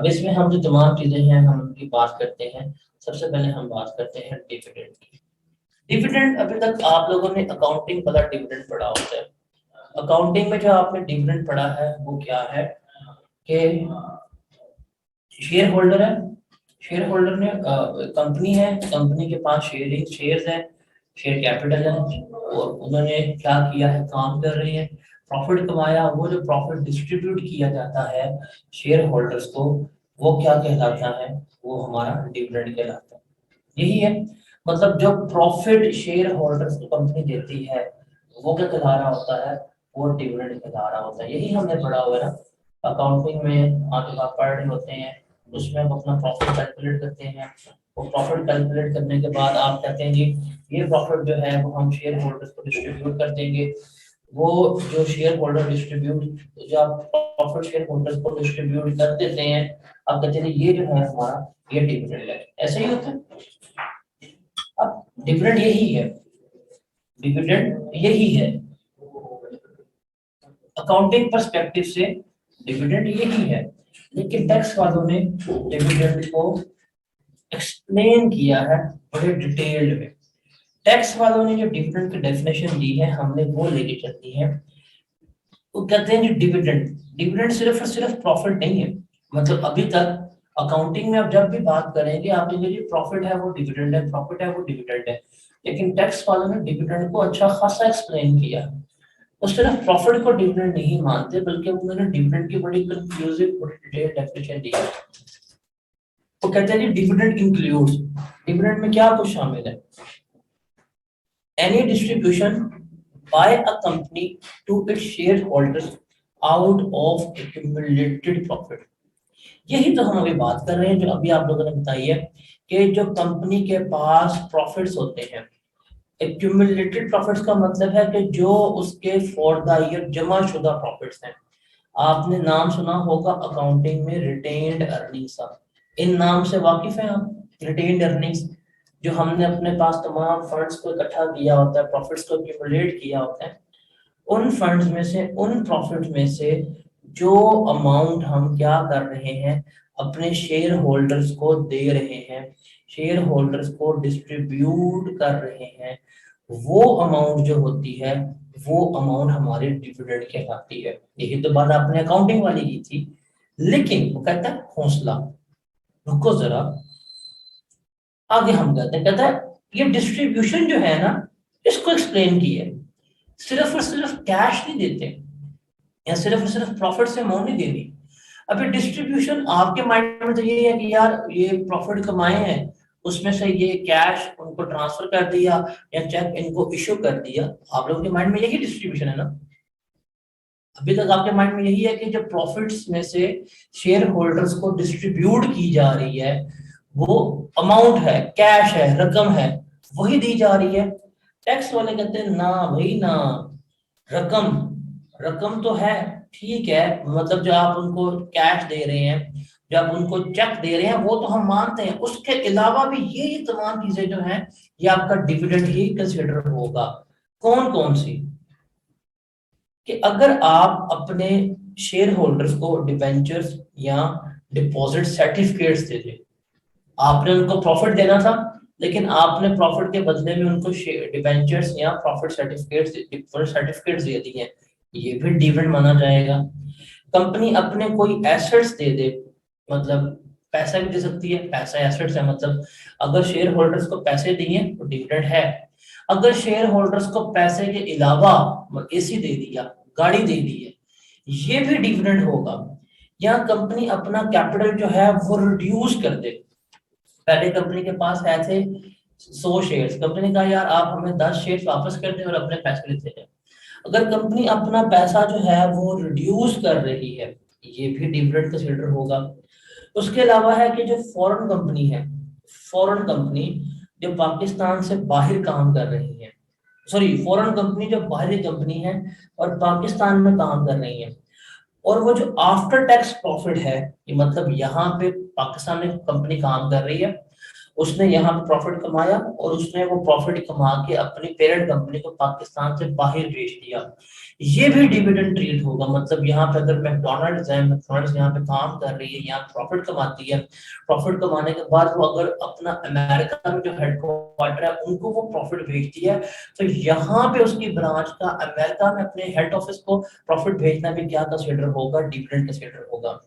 अब इसमें हम जो तमाम चीजें हैं हम उनकी बात करते हैं। सबसे पहले हम बात करते हैं डिविडेंड की। डिविडेंड, अभी तक आप लोगों ने अकाउंटिंग वाला डिविडेंड पढ़ा होता है। अकाउंटिंग में जो आपने डिविडेंड पढ़ा है वो क्या है कि शेयर होल्डर है, शेयर होल्डर ने कंपनी है, कंपनी के पास शेयर्स है, शेयर कैपिटल है, और उन्होंने क्या किया है, काम कर रहे हैं, प्रॉफिट कमाया, वो जो प्रॉफिट डिस्ट्रीब्यूट किया जाता है शेयर होल्डर्स को, वो क्या कहलाता है, वो हमारा डिविडेंड कहलाता है। यही है, मतलब जो प्रॉफिट शेयर होल्डर्स को कंपनी देती है वो क्या कहला रहा होता है, वो डिविडेंड कहला रहा होता है। यही हमने पढ़ा हुआ है ना अकाउंटिंग में, आगे आप पढ़ रहे होते हैं, उसमें हम अपना प्रॉफिट कैलकुलेट करते हैं। वो प्रॉफिट कैलकुलेट करने के बाद आप कहते हैं जी ये प्रॉफिट जो है वो हम शेयर होल्डर्स को डिस्ट्रीब्यूट कर देंगे। वो जो शेयर होल्डर डिस्ट्रीब्यूट, जो आप प्रॉफिट शेयर होल्डर्स को डिस्ट्रीब्यूट कर देते हैं, आप कहते हैं ये जो है हमारा ये डिविडेंड है। ऐसे ही होता है। अब डिविडेंड यही है, डिविडेंड यही है अकाउंटिंग पर्सपेक्टिव से, डिविडेंड यही है। लेकिन टैक्स वालों ने डिविडेंड को एक्सप्लेन किया है बड़े डिटेल्ड में। टैक्स वालों ने जो डिविडेंड की डेफिनेशन दी है हमने वो लेके चलती है। वो कहते हैं जो डिविडेंड, डिविडेंड सिर्फ और सिर्फ प्रॉफिट नहीं है। मतलब अभी तक अकाउंटिंग में आप जब भी बात करेंगे आप कहेंगे प्रॉफिट है वो डिविडेंड है, प्रॉफिट है वो डिविडेंड है। लेकिन टैक्स वालों ने डिविडेंड को अच्छा खासा एक्सप्लेन किया। वो सिर्फ प्रॉफिट को डिविडेंड नहीं मानते बल्कि उन्होंने डिविडेंड की बड़ी कंक्लूसिव बड़ी डिटेल्ड डेफिनेशन दी है। वो कहते हैं डिविडेंड इंक्लूड्स, डिविडेंड में क्या कुछ शामिल है, any distribution by a company to its shareholders out of accumulated profit. यही तो हम अभी बात कर रहे हैं, जो अभी आप लोगों ने बताई है कि जो कंपनी के पास प्रॉफिट्स होते हैं, एक्यूमुलेटेड प्रॉफिट्स का मतलब है कि जो उसके फॉर द ईयर जमा शुदा प्रॉफिट्स हैं। आपने नाम सुना होगा अकाउंटिंग में रिटेन्ड अर्निंग्स का, इन नाम से वाकिफ हैं आप? रिटेन्ड अर्निंग्स जो हमने अपने पास तमाम फंड्स को इकट्ठा किया होता है, प्रॉफिट्स को एक्यूमुलेट किया होता है, उन फंड्स में से, उन प्रॉफिट में से जो अमाउंट हम क्या कर रहे हैं, अपने शेयर होल्डर्स को दे रहे हैं, शेयर होल्डर्स को डिस्ट्रीब्यूट कर रहे हैं, वो अमाउंट जो होती है वो अमाउंट हमारे डिविडेंड कहलाती है। यही तो बात आपने अकाउंटिंग वाली की थी। लेकिन वो कहता है हौसला, रुको जरा, आगे हम कहते हैं, कहता है ये डिस्ट्रीब्यूशन जो है ना इसको एक्सप्लेन किया है, सिर्फ और सिर्फ कैश नहीं देते या सिर्फ और सिर्फ प्रॉफिट से अमाउंट नहीं देनी। अभी डिस्ट्रीब्यूशन आपके माइंड में तो ये है कि यार ये प्रॉफिट कमाए हैं उसमें से ये कैश उनको ट्रांसफर कर दिया या चेक इनको इशू कर दिया, आप लोगों के माइंड में यही डिस्ट्रीब्यूशन है ना। अभी तक आपके माइंड में यही है कि जो प्रॉफिट्स में से शेयर होल्डर्स को डिस्ट्रीब्यूट की जा रही है वो अमाउंट है, कैश है, रकम है, वही दी जा रही है। टैक्स वाले कहते हैं ना भाई ना, रकम, रकम तो है, ठीक है, मतलब जो आप उनको कैश दे रहे हैं, जो आप उनको चेक दे रहे हैं वो तो हम मानते हैं, उसके अलावा भी ये तमाम चीजें जो हैं ये आपका डिविडेंड ही कंसिडर होगा। कौन कौन सी, कि अगर आप अपने शेयर होल्डर्स को डिबेंचर्स या डिपॉजिट सर्टिफिकेट्स दे दे, आपने उनको प्रॉफिट देना था लेकिन आपने प्रॉफिट के बदले में उनको डिबेंचर्स या प्रॉफिट सर्टिफिकेट्स दे दिए, ये भी डिविडेंड माना जाएगा। कंपनी अपने कोई एसेट्स दे दे, मतलब पैसा भी दे सकती है, पैसा एसेट्स है, मतलब अगर शेयर होल्डर्स को पैसे दिए तो डिविडेंड है। अगर शेयर होल्डर्स को पैसे के अलावा एसी दे दिया, गाड़ी दे दी है, ये भी डिविडेंड होगा। या कंपनी अपना कैपिटल जो है वो रिड्यूस कर दे, पहले कंपनी के पास है थे 100 शेयर्स, कंपनी ने कहा यार आप हमें 10 शेयर्स वापस कर दें और अपने पैसे लेते हैं। अगर कंपनी अपना पैसा जो है वो रिड्यूस कर रही है, ये भी डिविडेंड कंसीडर होगा। उसके अलावा है कि जो फॉरेन कंपनी है, फॉरेन कंपनी जो पाकिस्तान से बाहर काम कर रही है, सॉरी फॉरेन कंपनी जो बाहरी कंपनी है और पाकिस्तान में काम कर रही है, और वो जो आफ्टर टैक्स प्रॉफिट है, ये मतलब यहाँ पे पाकिस्तान में कंपनी काम कर रही है उसने यहाँ पे प्रॉफिट कमाया और उसने वो प्रॉफिट कमा के अपनी पेरेंट कंपनी को पाकिस्तान से बाहर भेज दिया, ये भी डिविडेंड ट्रीट होगा। मतलब यहाँ पे अगर मैकडोनल्ड्स है, मैकडोनल्ड्स यहाँ पे काम कर रही है, यहाँ प्रॉफिट कमाती है, प्रॉफिट कमाने के बाद वो अगर अपना अमेरिका में जो हेडक्वार्टर है उनको वो प्रॉफिट भेजती है, तो यहाँ पे उसकी ब्रांच का अमेरिका में अपने हेड ऑफिस को प्रॉफिट भेजना भी क्या कंसिडर होगा, डिविडेंड कंसिडर होगा।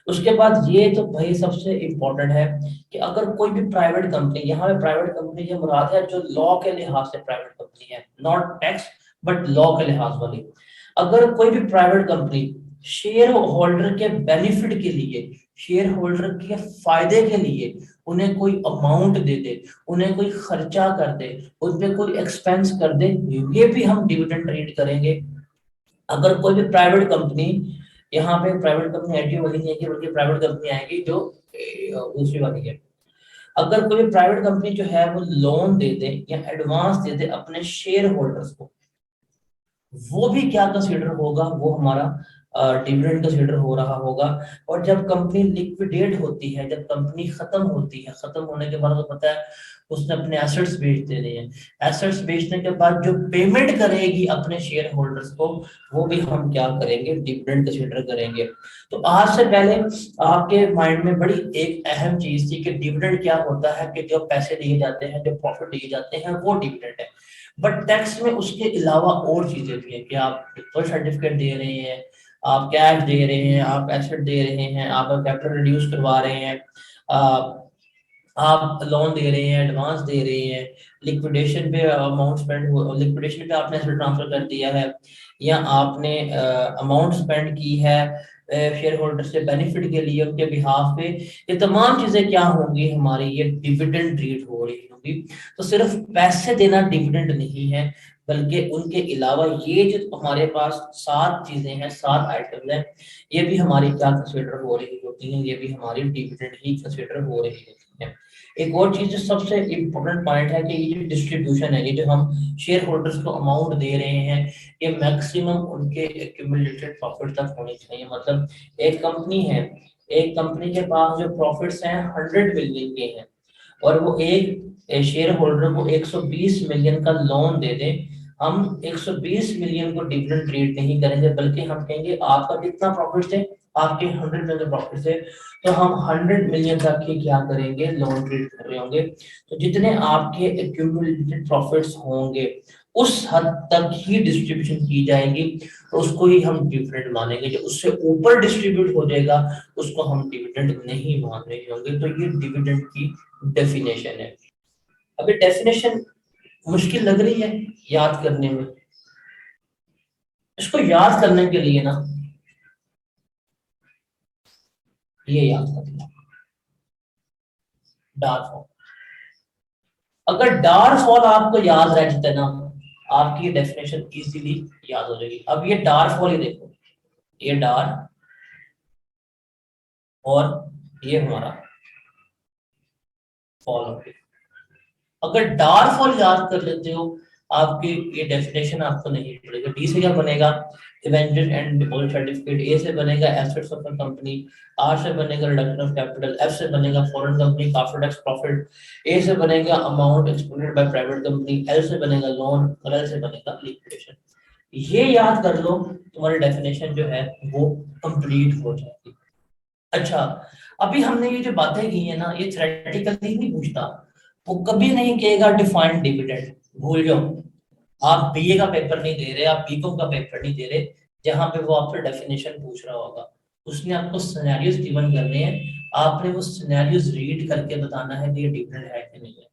उसके बाद ये तो भाई सबसे इंपॉर्टेंट है कि अगर कोई भी प्राइवेट कंपनी, यहाँ पे प्राइवेट कंपनी की मुराद है जो लॉ के लिहाज से प्राइवेट कंपनी है, नॉट टैक्स बट लॉ के लिहाज वाली। अगर कोई भी प्राइवेट कंपनी शेयर होल्डर के बेनिफिट के लिए, शेयर होल्डर के फायदे के लिए उन्हें कोई अमाउंट दे दे, उन्हें कोई खर्चा कर दे, उनपे कोई एक्सपेंस कर दे, ये भी हम डिविडेंड रीड करेंगे। अगर कोई भी प्राइवेट कंपनी, यहाँ पे प्राइवेट कंपनी आईटी वाली नहीं है बल्कि प्राइवेट कंपनी आएगी जो दूसरी वाली है। अगर कोई प्राइवेट कंपनी जो है वो लोन दे दे या एडवांस दे दे अपने शेयर होल्डर्स को, वो भी क्या कंसीडर होगा, वो हमारा डिविडेंड कंसीडर हो रहा होगा। और जब कंपनी लिक्विडेट होती है, जब कंपनी खत्म होती है, खत्म होने के बाद तो पता है उसने अपने एसेट्स बेच देने हैं, एसेट्स बेचने के बाद जो पेमेंट करेगी अपने शेयर होल्डर्स को, वो भी हम क्या करेंगे, डिविडेंड कंसीडर करेंगे। तो आज से पहले आपके माइंड में बड़ी एक अहम चीज थी कि डिविडेंड क्या होता है, कि जो पैसे दिए जाते हैं, जो प्रॉफिट दिए जाते हैं वो डिविडेंड है। बट टैक्स में उसके अलावा और चीजें भी है कि आप डिपॉजिट सर्टिफिकेट दे रहे हैं, आप कैश दे रहे हैं, आप एसेट दे रहे हैं, आप कैपिटल रिड्यूस करवा रहे हैं, आप लोन दे रहे हैं, एडवांस दे रहे हैं, लिक्विडेशन पे अमाउंट स्पेंड, लिक्विडेशन पे आपने एसेट ट्रांसफर कर दिया है, या आपने अमाउंट स्पेंड की है शेयर होल्डर से बेनिफिट के लिए उनके बिहाफ पे, ये तमाम चीजें क्या होंगी हमारी, ये डिविडेंड रेट हो रही होगी। तो सिर्फ पैसे देना डिविडेंड नहीं है, बल्कि उनके अलावा ये जो हमारे पास 7 चीजें हैं, 7 आइटम हैं, ये भी हमारी क्या कंसिडर हो रही होती हैं, ये भी हमारी डिविडेंड ही कंसिडर हो रही होती है। एक और चीज जो सबसे इम्पोर्टेंट पॉइंट है कि ये जो डिस्ट्रीब्यूशन है, ये जो हम शेयर होल्डर्स को अमाउंट दे रहे हैं, ये मैक्सिमम उनके एक्यूमुलेटेड प्रॉफिट तक होनी चाहिए। मतलब एक कंपनी है, एक कंपनी के पास जो प्रॉफिट्स हैं 100 मिलियन के हैं, और वो एक शेयर होल्डर को 120 मिलियन का लोन दे दे, हम 120 मिलियन को डिविडेंड ट्रीट नहीं करेंगे, बल्कि हम कहेंगे आपका कितना प्रॉफिट है, आपके 100 मिलियन प्रॉफिट है, तो हम 100 मिलियन तक ही क्या करेंगे, लोन ट्रीट कर रहे होंगे। तो जितने आपके एक्यूमुलेटेड प्रॉफिट्स होंगे उस हद तक ही डिस्ट्रीब्यूशन की जाएगी, तो उसको ही हम डिविडेंड मानेंगे। जो उससे ऊपर डिस्ट्रीब्यूट हो जाएगा उसको हम डिविडेंड नहीं मान रहे होंगे। तो ये डिविडेंड की डेफिनेशन है। अभी डेफिनेशन मुश्किल लग रही है याद करने में, इसको याद करने के लिए ना ये याद करना, डार्क फॉल। अगर डार्क फॉल आपको याद रह जाता है ना, आपकी ये डेफिनेशन इजीली याद हो जाएगी। अब ये डार्क फॉल ही देखो, ये डार्क और ये हमारा फॉल हो गया। अगर डार्क फॉल याद कर लेते हो, आपकी ये डेफिनेशन आपको नहीं पड़ेगा। डी से क्या बनेगा, debenture and deposit certificate. A से बनेगा assets of the company. R से बनेगा रिडक्शन ऑफ कैपिटल। एफ से बनेगा फॉरेन कंपनी का आफ्टर टैक्स प्रॉफिट। ए से बनेगा amount expended by private company. L से बनेगा लोन और एल से बनेगा लिक्विडेशन। ये याद कर लो, तुम्हारी डेफिनेशन जो है वो कंप्लीट हो जाएगी। अच्छा, अभी हमने ये जो बातें की है ना, ये थ्योरेटिकली नहीं पूछता, वो कभी नहीं कहेगा डिफाइंड डिविडेंड, भूल जाओ। आप बीए का पेपर नहीं दे रहे, आप बीकॉम का पेपर नहीं दे रहे जहां पे वो आपसे डेफिनेशन पूछ रहा होगा। उसने आपको सिनेरियोस गिवन करने हैं, आपने वो सिनेरियोस रीड करके बताना है कि ये डिविडेंड है कि नहीं है।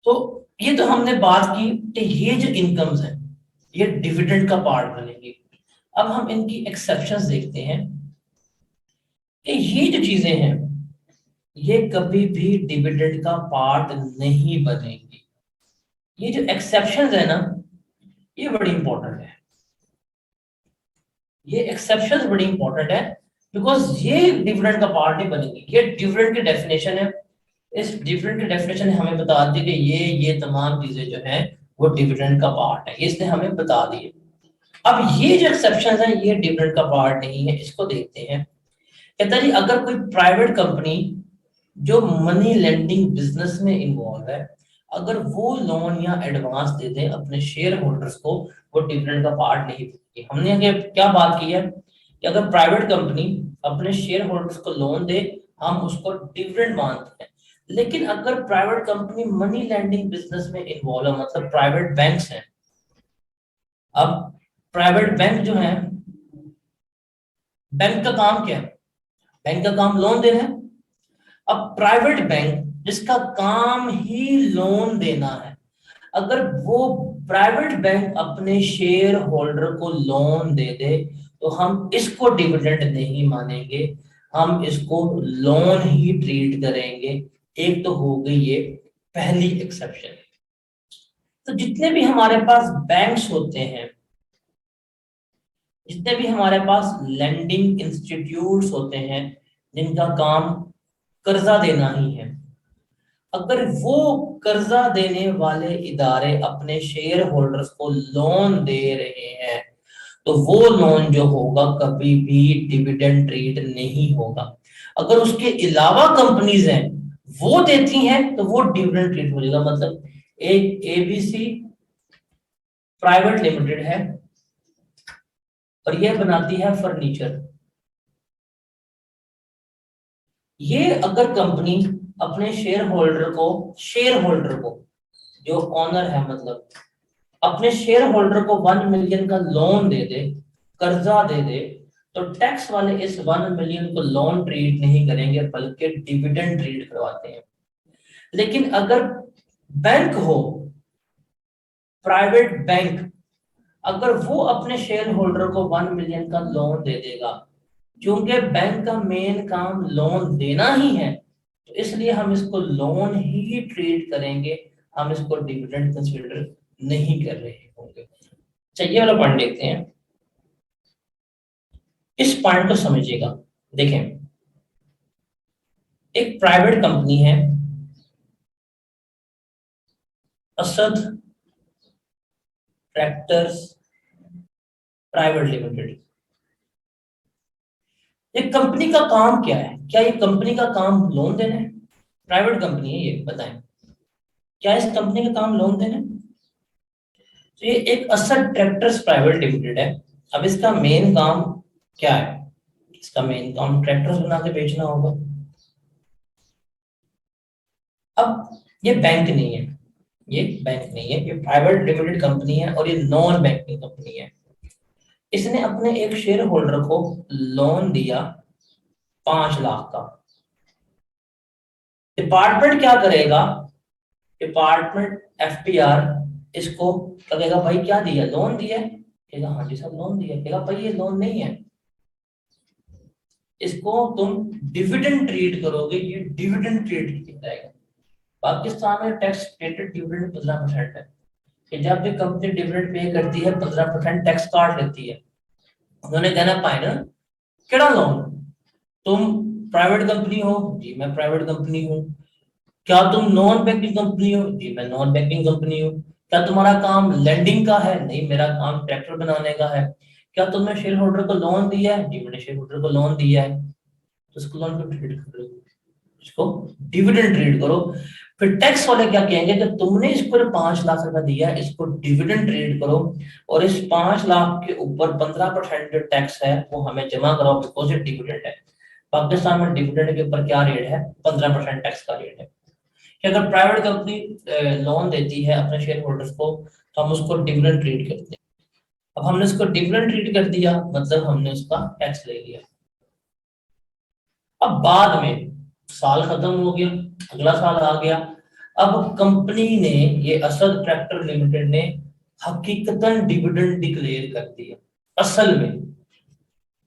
तो ये तो हमने बात की कि ये जो इनकम्स हैं ये डिविडेंड का पार्ट बनेगी। अब हम इनकी एक्सेप्शंस देखते हैं कि ये जो चीजें हैं ये कभी भी डिविडेंड का पार्ट नहीं बनेगी। ये जो एक्सेप्शंस है ना, ये बड़ी इंपॉर्टेंट है। ये एक्सेप्शंस बड़ी इंपॉर्टेंट है बिकॉज ये डिविडेंड का पार्ट नहीं बनेगी। ये डिविडेंड की डेफिनेशन है, इस डिविडेंड की डेफिनेशन हमें बताती है कि ये तमाम चीजें जो हैं वो डिविडेंड का पार्ट है, इसने हमें बता दी। अब ये जो एक्सेप्शंस है ये डिविडेंड का पार्ट नहीं है। इसको देखते हैं। कहता है जी, अगर कोई प्राइवेट कंपनी जो मनी लेंडिंग बिजनेस में इन्वॉल्व है, अगर वो लोन या एडवांस दे दे अपने शेयर होल्डर्स को, वो डिविडेंड का पार्ट नहीं देगी। हमने क्या बात की है कि अगर प्राइवेट कंपनी अपने शेयर होल्डर्स को लोन दे, हम उसको डिविडेंड मानते हैं। लेकिन अगर private company money lending business में इन्वॉल्व है, मतलब प्राइवेट बैंक्स हैं, अब प्राइवेट बैंक जो है, बैंक का काम क्या है? बैंक का काम लोन देना है। अब प्राइवेट बैंक जिसका काम ही लोन देना है, अगर वो प्राइवेट बैंक अपने शेयर होल्डर को लोन दे दे, तो हम इसको डिविडेंड नहीं मानेंगे, हम इसको लोन ही ट्रीट करेंगे। एक तो हो गई ये पहली एक्सेप्शन। तो जितने भी हमारे पास बैंक्स होते हैं, जितने भी हमारे पास लैंडिंग इंस्टीट्यूट्स होते हैं जिनका काम कर्जा देना ही है, अगर वो कर्जा देने वाले इदारे अपने शेयर होल्डर्स को लोन दे रहे हैं, तो वो लोन जो होगा कभी भी डिविडेंड ट्रीट नहीं होगा। अगर उसके अलावा कंपनीज हैं वो देती हैं, तो वो डिविडेंड ट्रीट हो जाएगा। मतलब एक एबीसी प्राइवेट लिमिटेड है और ये बनाती है फर्नीचर। ये अगर कंपनी अपने शेयर होल्डर को जो ऑनर है, मतलब अपने शेयर होल्डर को 1 मिलियन का लोन दे दे, कर्जा दे दे, तो टैक्स वाले इस 1 मिलियन को लोन ट्रीट नहीं करेंगे बल्कि डिविडेंड ट्रीट करवाते हैं। लेकिन अगर बैंक हो, प्राइवेट बैंक, अगर वो अपने शेयर होल्डर को 1 मिलियन का लोन दे देगा, क्योंकि बैंक का मेन काम लोन देना ही है, तो इसलिए हम इसको लोन ही ट्रीट करेंगे, हम इसको डिविडेंड कंसीडर नहीं कर रहे होंगे। चलिए वाला पॉइंट देखते हैं। इस पॉइंट को समझिएगा। देखें, एक प्राइवेट कंपनी है असद ट्रैक्टर्स प्राइवेट लिमिटेड। ये कंपनी का काम क्या है? क्या ये कंपनी का काम लोन देना है? प्राइवेट कंपनी है ये, बताएं, क्या इस कंपनी का काम लोन देना है? तो ये एक असद ट्रैक्टर्स प्राइवेट लिमिटेड है। अब इसका मेन काम क्या है? इसका मेन काम ट्रैक्टर्स बना के बेचना होगा। अब ये बैंक नहीं है, ये बैंक नहीं है, ये प्राइवेट लिमिटेड कंपनी है और ये नॉन बैंकिंग कंपनी है। इसने अपने एक शेयर होल्डर को लोन दिया 5 लाख का। डिपार्टमेंट क्या करेगा? डिपार्टमेंट एफपीआर इसको कहेगा, भाई क्या दिया? लोन दिया है। कहेगा हाँ जी सर लोन दिया। कहेगा भाई ये लोन नहीं है, इसको तुम डिविडेंड ट्रीट करोगे, ये डिविडेंड ट्रीट किया जाएगा। पाकिस्तान में टैक्स रेटेड डिविडेंड 15% है, कि जब भी कंपनी डिविडेंड पे करती है 15% टैक्स काट लेती है। उन्होंने कहना पाए ना, केड़ा लोन? तुम प्राइवेट कंपनी हो? जी मैं प्राइवेट कंपनी हूँ। क्या तुम नॉन बैंकिंग कंपनी हो? जी मैं नॉन बैंकिंग कंपनी हूँ। क्या तुम्हारा काम लेंडिंग का है? नहीं, मेरा काम ट्रैक्टर बनाने का है। क्या तुमने शेयर होल्डर को लोन दिया है? जी मैंने शेयर होल्डर को लोन दिया है। तो उसको लोन को ट्रीट कर रहे हो, इसको डिविडेंड ट्रीट करो। फिर टैक्स वाले क्या कहेंगे कि तुमने इसको 5 लाख रुपया दिया है, इसको डिविडेंड ट्रीट करो, और इस 5 लाख के ऊपर 15% जो टैक्स है वो हमें जमा कराओ, बिकॉज ये डिविडेंड है। पाकिस्तान में डिविडेंड के ऊपर क्या रेट है? 15% टैक्स का रेट है। कि अगर प्राइवेट कंपनी लोन देती है अपने शेयर होल्डर्स को, तो हम उसको डिविडेंड ट्रीट करते हैं। अब हमने उसको डिविडेंड ट्रीट कर दिया, मतलब हमने उसका टैक्स ले लिया। अब बाद में साल खत्म हो गया, अगला साल आ गया। अब कंपनी ने, ये असद ट्रैक्टर लिमिटेड ने हकीकतन डिविडेंड डिक्लेयर कर दिया।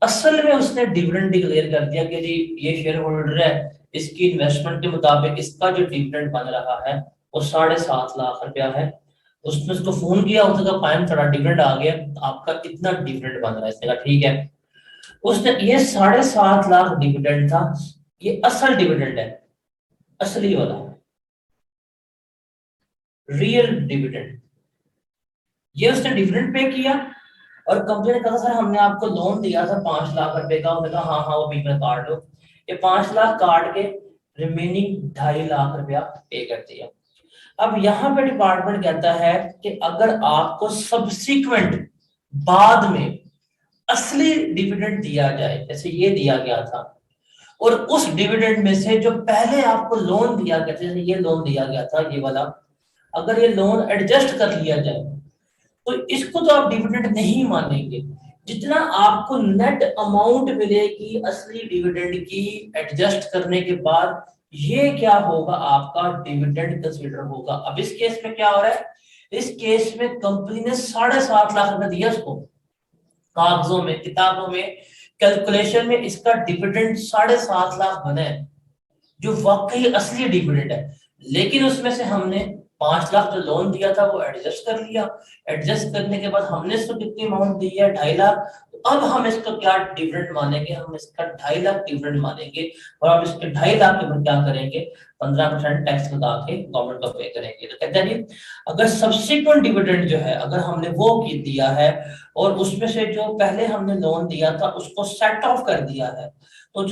असल में उसने डिविडेंड डिक्लेयर कर दिया कि जी ये शेयर होल्डर है, इसकी इन्वेस्टमेंट के मुताबिक इसका जो डिविडेंड बन रहा है वो 7.5 लाख रुपया है। उसने उसको फोन किया, उसने कहा फाइन थोड़ा डिविडेंड आ गया, आपका इतना डिविडेंड बन रहा है। इसने कहा ठीक है। उसने ये 7.5 लाख डिविडेंड था, ये असल डिविडेंड है, असली वाला, रियल डिविडेंड। ये उसने डिविडेंड पे किया, और कंपनी ने कहा सर हमने आपको लोन दिया था 5 लाख रुपए का। उसने कहा हाँ हाँ वो बीच में काट लो। ये 5 लाख काट के रिमेनिंग 2.5 लाख रुपया पे कर दिया। अब यहाँ पे डिपार्टमेंट कहता है कि अगर आपको सब्सिक्वेंट बाद में असली डिविडेंड दिया जाए, जैसे ये दिया गया था, और उस डिविडेंड में से जो पहले आपको लोन दिया गया था, जैसे ये लोन दिया गया था ये वाला, अगर ये लोन एडजस्ट कर लिया जाए तो इसको तो आप डिविडेंड नहीं मानेंगे। जितना आपको नेट अमाउंट मिलेगी असली डिविडेंड की एडजस्ट करने के बाद, ये क्या होगा, आपका डिविडेंड कंसीडर होगा। अब इस केस में क्या हो रहा है, इस केस में कंपनी ने 7.5 लाख रुपए दिया उसको, कागजों में किताबों में कैलकुलेशन में इसका डिविडेंड 7.5 लाख बना है, जो वाकई असली डिविडेंड है। लेकिन उसमें से हमने 5 लाख जो लोन दिया था वो एडजस्ट कर लिया। एडजस्ट करने के बाद हमने इसको कितनी अमाउंट दी है, 2.5 लाख। तो अब हम इसको क्या डिविडेंड मानेंगे, हम इसका 2.5 लाख डिविडेंड मानेंगे। और अब इसके 2.5 लाख के ऊपर क्या करेंगे, 15% टैक्स लगा के गवर्नमेंट को पे करेंगे। तो कहते हैं जी, अगर सब्सिक्वेंट डिविडेंड जो है अगर हमने वो की दिया है और उसमें से जो पहले हमने लोन दिया था उसको सेट ऑफ कर दिया है, तो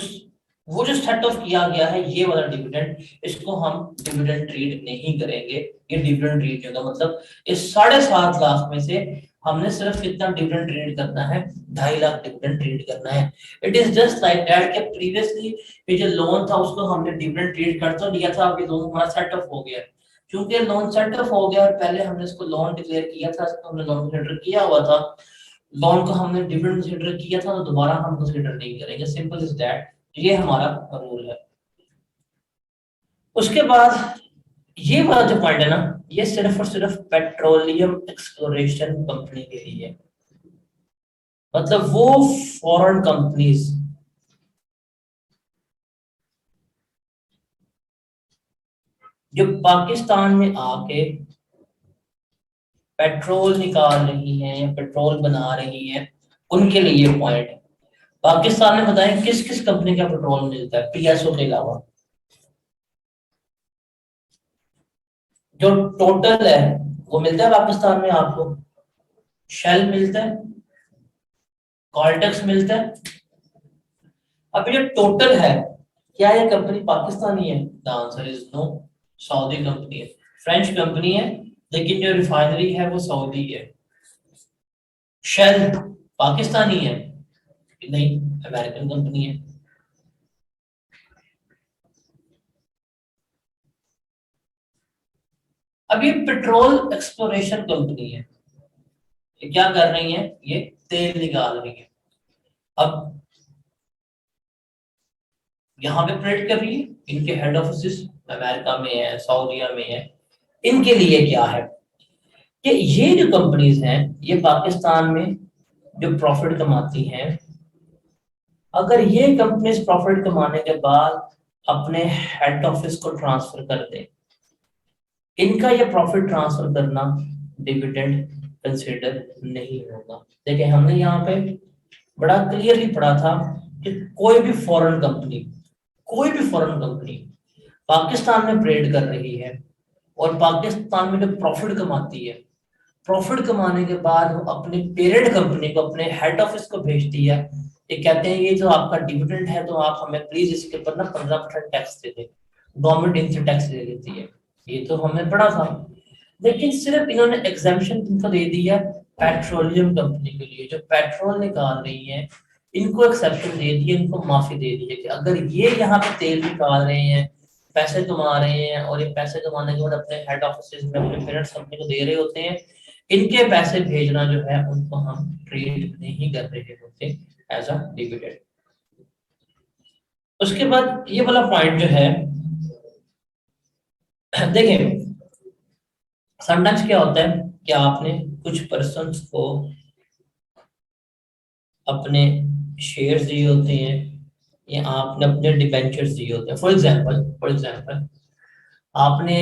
वो जो सेट ऑफ किया गया है ये वाला डिविडेंड, इसको हम डिविडेंड ट्रीट नहीं करेंगे। ये डिविडेंड ट्रीट होगा, मतलब इस 7.5 लाख में से हमने सिर्फ कितना डिविडेंड ट्रीट करना है, 2.5 लाख डिविडेंड ट्रीट करना है। It is just like that कि प्रीवियसली ये जो लोन था उसको हमने डिविडेंड ट्रीट कर तो लिया था, अब ये लोन हमारा सेट ऑफ हो गया। क्योंकि लोन सेट ऑफ हो गया और पहले हमने इसको लोन डिक्लेयर किया था, इसको हमने लोन कंसीडर किया हुआ था, लोन को हमने डिविडेंड कंसीडर किया था, तो दोबारा हम कंसीडर नहीं करेंगे। सिंपल इज दैट, ये हमारा रूल है। उसके बाद ये वाला जो पॉइंट है ना, ये सिर्फ और सिर्फ पेट्रोलियम एक्सप्लोरेशन कंपनी के लिए है। मतलब वो फॉरेन कंपनीज जो पाकिस्तान में आके पेट्रोल निकाल रही हैं या पेट्रोल बना रही हैं, उनके लिए पॉइंट है। पाकिस्तान में बताएं किस किस कंपनी का पेट्रोल मिलता है पीएसओ के अलावा, जो टोटल है वो मिलता है पाकिस्तान में आपको, शेल मिलता है, कॉल्टेक्स मिलता है। अब ये टोटल है, क्या ये कंपनी पाकिस्तानी है? The answer is no, Saudi company है, फ्रेंच कंपनी है, लेकिन जो रिफाइनरी है वो सऊदी है। शेल पाकिस्तानी है? नहीं, अमेरिकन कंपनी है। अब ये पेट्रोल एक्सप्लोरेशन कंपनी है, ये क्या कर रही है, ये तेल निकाल रही है। अब यहाँ पे ऑपरेट कर रही है, इनके हेड ऑफिस अमेरिका में है, सऊदीया में है। इनके लिए क्या है कि ये जो कंपनीज हैं ये पाकिस्तान में जो प्रॉफिट कमाती हैं, अगर ये कंपनीज प्रॉफिट कमाने के बाद अपने हेड ऑफिस को ट्रांसफर कर दें, इनका ये प्रॉफिट ट्रांसफर करना डिविडेंड कंसिडर नहीं होगा। देखिए हमने यहाँ पे बड़ा क्लियरली पढ़ा था कि कोई भी फॉरेन कंपनी पाकिस्तान में ट्रेड कर रही है और पाकिस्तान में जो प्रॉफिट कमाती है, प्रॉफिट कमाने के बाद वो अपने पेरेंट कंपनी को, अपने हेड ऑफिस को भेजती है। ये कहते हैं ये जो आपका डिविडेंड है तो आप हमें प्लीज इसके ऊपर ना 15% टैक्स दे दें, गवर्नमेंट इनसे टैक्स ले लेती है। ये तो हमने पढ़ा था, लेकिन सिर्फ इन्होंने एग्जाम्पशन इनको दे दी है पेट्रोलियम कंपनी के लिए, जो पेट्रोल निकाल रही है, इनको एक्सेप्शन दे दी है, इनको माफी दे दी है कि अगर ये यहाँ पे तेल निकाल रहे हैं, पैसे कमा रहे हैं, और ये पैसे कमाने के बाद अपने हेड ऑफिस में अपने पेरेंट्स कंपनी को दे रहे होते हैं, इनके पैसे भेजना जो है उनको हम ट्रीट नहीं कर रहे होते एज अ डिविडेंड। उसके बाद ये वाला पॉइंट जो है, देखें समटाइम्स क्या होता है कि आपने कुछ पर्सन्स को अपने शेयर्स दिए होते हैं या आपने अपने डिबेंचर्स दिए होते हैं। फॉर एग्जांपल आपने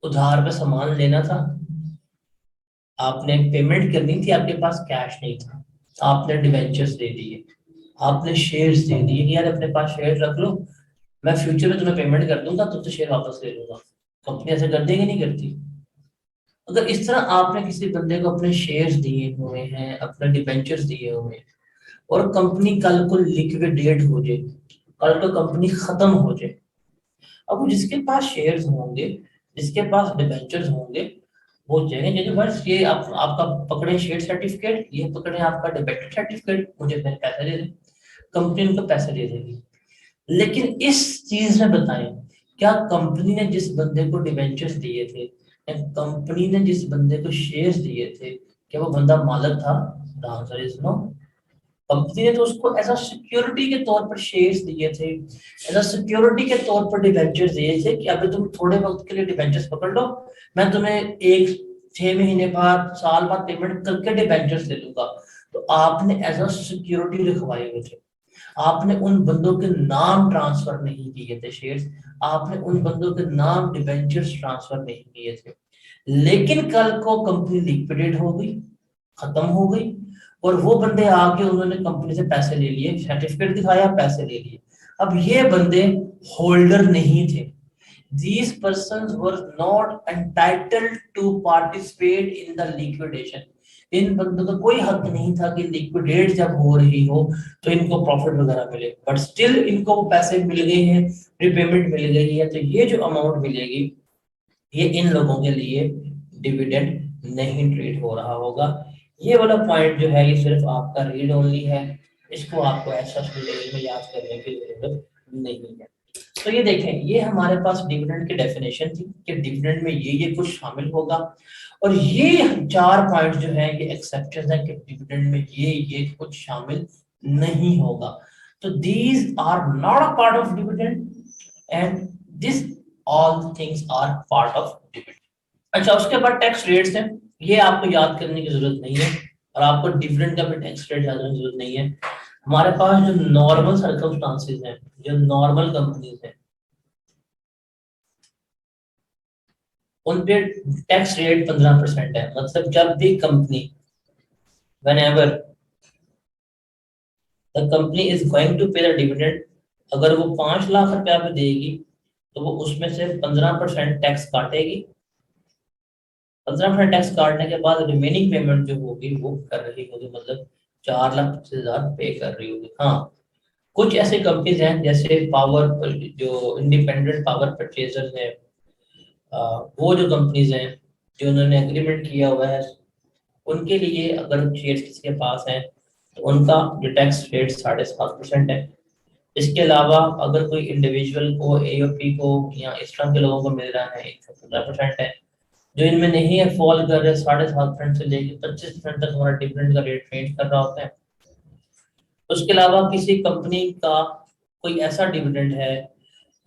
उधार पे सामान लेना था, आपने पेमेंट करनी थी, आपके पास कैश नहीं था, आपने डिबेंचर्स दे दिए, आपने शेयर्स दे दिए कि यार अपने पास शेयर रख लो, मैं फ्यूचर में तुम्हें पेमेंट कर दूंगा, तुमसे शेयर वापस ले लूंगा। कंपनी ऐसे कर देगी? नहीं करती। अगर इस तरह आपने किसी बंदे को अपने शेयर्स दिए हुए हैं, अपने डिबेंचर्स दिए हुए हैं, और कंपनी कल को लिक्विडेट हो जाए, कल को कंपनी खत्म हो जाए, अब जिसके पास शेयर्स होंगे, जिसके पास डिबेंचर्स होंगे, वो जगह बस ये आपका पकड़े शेयर सर्टिफिकेट, ये पकड़े आपका डिबेंचर सर्टिफिकेट, मुझे मेरे पैसे दे दें, कंपनी उनको पैसे दे देगी। लेकिन इस चीज में बताएं, क्या कंपनी ने जिस बंदे को डिबेंचर्स दिए थे या कंपनी ने जिस बंदे को शेयर्स दिए थे, क्या वो बंदा मालिक था? The answer is no. Company ने तो उसको एज अ सिक्योरिटी के तौर पर शेयर्स दिए थे, एज अ सिक्योरिटी के तौर पर डिबेंचर्स दिए थे कि अभी तुम थोड़े वक्त के लिए डिबेंचर्स पकड़ लो, मैं तुम्हें एक 6 महीने बाद, साल बाद पेमेंट करके डिबेंचर्स दे दूंगा। तो आपने एज अ सिक्योरिटी रखवाए हुए थे, आपने उन बंदों के नाम ट्रांसफर नहीं किए थे शेयर्स, आपने उन बंदों के नाम डिबेंचर्स ट्रांसफर नहीं किए थे। लेकिन कल को कंपनी लिक्विडेट हो गई, खत्म हो गई, और वो बंदे आके उन्होंने कंपनी से पैसे ले लिए, सर्टिफिकेट दिखाया, पैसे ले लिए। अब ये बंदे होल्डर नहीं थे, these persons were not entitled to participate in the liquidation। इन बंदों का कोई हक नहीं था कि लिक्विडेट जब हो रही हो तो इनको प्रॉफिट वगैरह मिले, बट स्टिल इनको वो पैसे मिल गए हैं, रिपेमेंट मिल गई है, तो ये जो अमाउंट मिलेगी ये इन लोगों के लिए डिविडेंड नहीं ट्रीट हो रहा होगा। ये वाला पॉइंट जो है ये सिर्फ आपका रीड ओनली है, इसको आपको ऐसा लेवल में याद करने की जरूरत नहीं है। तो ये देखें, ये हमारे पास डिविडेंड की डेफिनेशन थी कि डिविडेंड में ये कुछ शामिल होगा, और ये 4 पॉइंट जो है ये एक्सेप्शन है कि डिविडेंड में ये कुछ शामिल नहीं होगा। तो these are not a part of dividend and this all things are part of dividend. अच्छा, उसके बाद टैक्स रेट्स हैं, ये आपको याद करने की जरूरत नहीं है, और आपको डिविडेंड का भी टैक्स रेट जानने की जरूरत नहीं है। हमारे पास जो नॉर्मल सर्कमस्टांसेस हैं, जो नॉर्मल कंपनीज हैं, उन पे टैक्स रेट 15% है। मतलब जब भी company, whenever the company is going to pay the dividend, अगर वो 5 लाख रुपया भी देगी तो वो उसमें से 15% टैक्स काटेगी। 15% टैक्स काटने के बाद रिमेनिंग पेमेंट जो होगी वो कर रही होगी, मतलब 4,25,000 पे कर रही होगी। हाँ, कुछ ऐसे कंपनीज हैं जैसे पावर, जो इंडिपेंडेंट पावर परचेजर्स हैं, वो जो कंपनीज हैं जो उन्होंने एग्रीमेंट किया हुआ है, उनके लिए अगर शेयर्स किसी के पास है तो उनका जो टैक्स रेट 7.5% है। इसके अलावा अगर कोई इंडिविजुअल को, एओपी को या इस तरह के लोगों को मिल रहा है 15% है। जो इनमें नहीं है, फॉल कर रहे 7.5% से लेकर 25% तक हमारा डिफरेंट का रेट रेंज कर रहा होता है। उसके अलावा किसी कंपनी का कोई ऐसा डिविडेंड है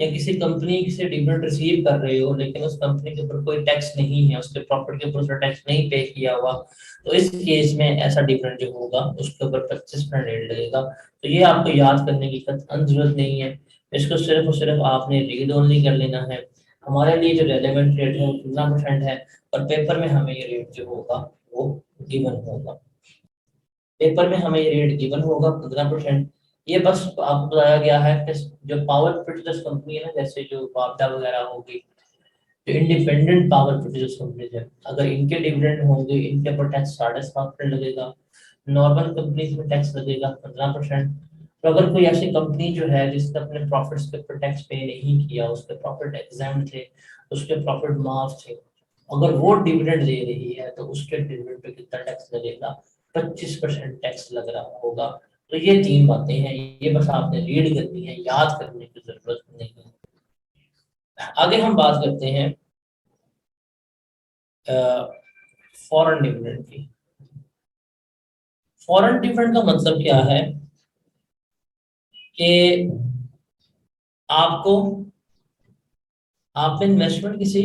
या किसी कंपनी से डिविडेंड रिसीव कर रहे हो लेकिन उस कंपनी के ऊपर कोई टैक्स नहीं है, उसके प्रॉफिट के ऊपर उसने टैक्स नहीं पे किया हुआ, तो इस केस में ऐसा डिविडेंड जो होगा उसके ऊपर 25% रेट लगेगा। तो ये आपको याद करने की जरूरत नहीं है, इसको सिर्फ और सिर्फ आपने रीड ओनली कर लेना है। हमारे लिए जो रेलेवेंट रेट है वो 15% है, और पेपर में हमें ये रेट जो होगा वो गिवन होगा। पेपर में हमें ये रेट गिवन होगा 15%। ये बस आपको बताया गया है कि जो पावर प्रोड्यूसर्स कंपनी है ना, जैसे जो वापडा वगैरह होगी, जो इंडिपेंडेंट पावर प्रोड्यूसर्स कंपनीज है, अगर इनके डिविडेंड होंगे इनके ऊपर टैक्स 7.5% लगेगा। नॉर्मल कंपनीज में टैक्स लगेगा 15%। तो अगर कोई ऐसी कंपनी जो है जिसने अपने प्रॉफिट्स के ऊपर टैक्स पे नहीं किया, उसके प्रॉफिट एग्जाम थे, उसके प्रॉफिट माफ थे, अगर वो डिविडेंड दे रही है तो उसके डिविडेंड पे कितना टैक्स लगेगा? 25% टैक्स लग रहा होगा। तो ये 3 बातें हैं, ये बस आपने रीड करनी है, याद करने की जरूरत नहीं है। आगे हम बात करते हैं फॉरेन डिविडेंड की। फॉरेन डिविडेंड का मतलब क्या है कि आपको, आपने इन्वेस्टमेंट किसी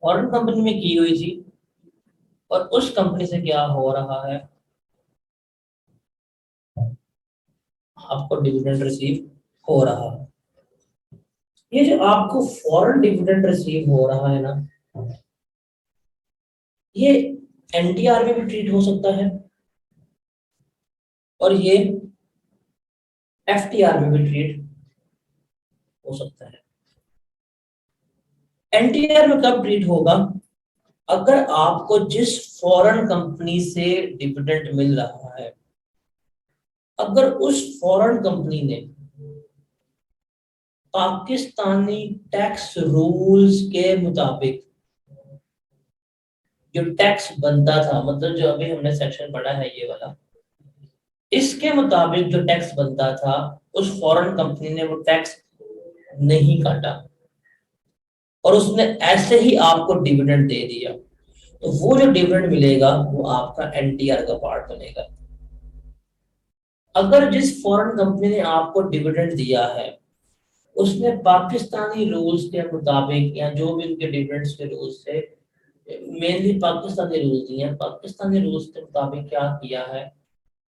फॉरेन कंपनी में की हुई थी और उस कंपनी से क्या हो रहा है, आपको डिविडेंड रिसीव हो रहा है। ये जो आपको फॉरेन डिविडेंड रिसीव हो रहा है ना, ये एनटीआर में भी ट्रीट हो सकता है और ये एफटीआर में भी ट्रीट हो सकता है। एनटीआर में कब ट्रीट होगा? अगर आपको जिस फॉरेन कंपनी से डिविडेंड मिल रहा है, अगर उस फॉरेन कंपनी ने पाकिस्तानी टैक्स रूल्स के मुताबिक जो टैक्स बनता था, मतलब जो अभी हमने सेक्शन पढ़ा है ये वाला, इसके मुताबिक जो टैक्स बनता था उस फॉरेन कंपनी ने वो टैक्स नहीं काटा और उसने ऐसे ही आपको डिविडेंड दे दिया, तो वो जो डिविडेंड मिलेगा वो आपका एनटीआर का पार्ट बनेगा। अगर जिस फॉरेन कंपनी ने आपको डिविडेंड दिया है उसने पाकिस्तानी रूल्स के मुताबिक या जो भी उनके डिविडेंड्स के रूल्स थे, मेनली पाकिस्तानी रूल्स दिए हैं, पाकिस्तानी रूल्स के मुताबिक क्या किया है,